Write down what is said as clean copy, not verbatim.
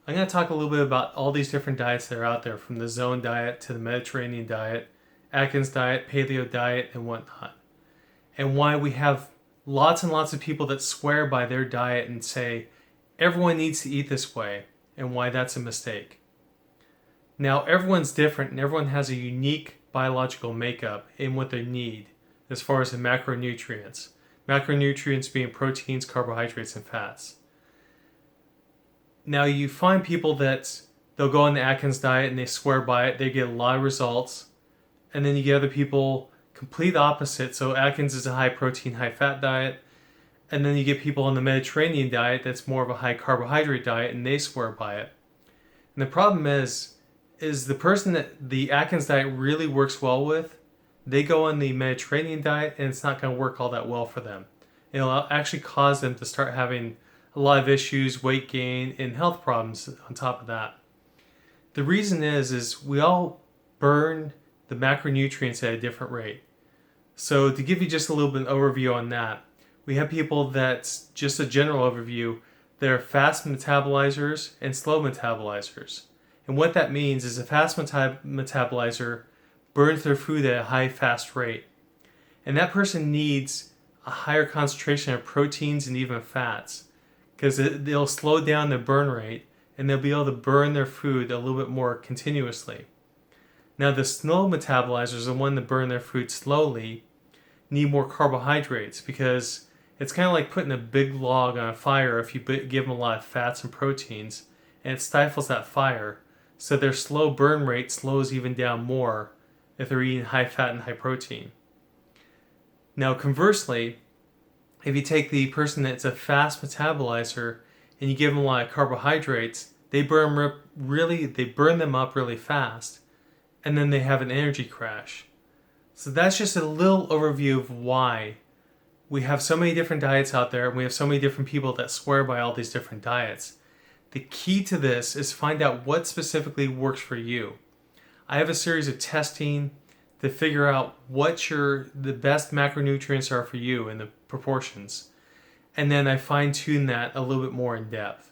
I'm going to talk a little bit about all these different diets that are out there, from the Zone diet to the Mediterranean diet, Atkins diet, Paleo diet, and whatnot. And why we have lots and lots of people that swear by their diet and say everyone needs to eat this way, and why that's a mistake. Now, everyone's different and everyone has a unique biological makeup in what they need as far as the macronutrients. Macronutrients being proteins, carbohydrates, and fats. Now, you find people that they'll go on the Atkins diet and they swear by it, they get a lot of results. And then you get other people complete opposite. So Atkins is a high protein, high fat diet. And then you get people on the Mediterranean diet that's more of a high carbohydrate diet and they swear by it. And the problem is the person that the Atkins diet really works well with, they go on the Mediterranean diet and it's not going to work all that well for them. It'll actually cause them to start having a lot of issues, weight gain, and health problems on top of that. The reason is we all burn the macronutrients at a different rate. So to give you just a little bit of an overview on that, we have people that's just a general overview. They're fast metabolizers and slow metabolizers. And what that means is a fast metabolizer burns their food at a high fast rate. And that person needs a higher concentration of proteins and even fats, because they'll slow down their burn rate and they'll be able to burn their food a little bit more continuously. Now, the slow metabolizers, the one that burn their food slowly, need more carbohydrates, because it's kind of like putting a big log on a fire if you give them a lot of fats and proteins, and it stifles that fire. So their slow burn rate slows even down more if they're eating high fat and high protein. Now, conversely, if you take the person that's a fast metabolizer and you give them a lot of carbohydrates, they burn them up really fast, and then they have an energy crash. So that's just a little overview of why we have so many different diets out there, and we have so many different people that swear by all these different diets. The key to this is find out what specifically works for you. I have a series of testing to figure out what the best macronutrients are for you and the proportions. And then I fine tune that a little bit more in depth.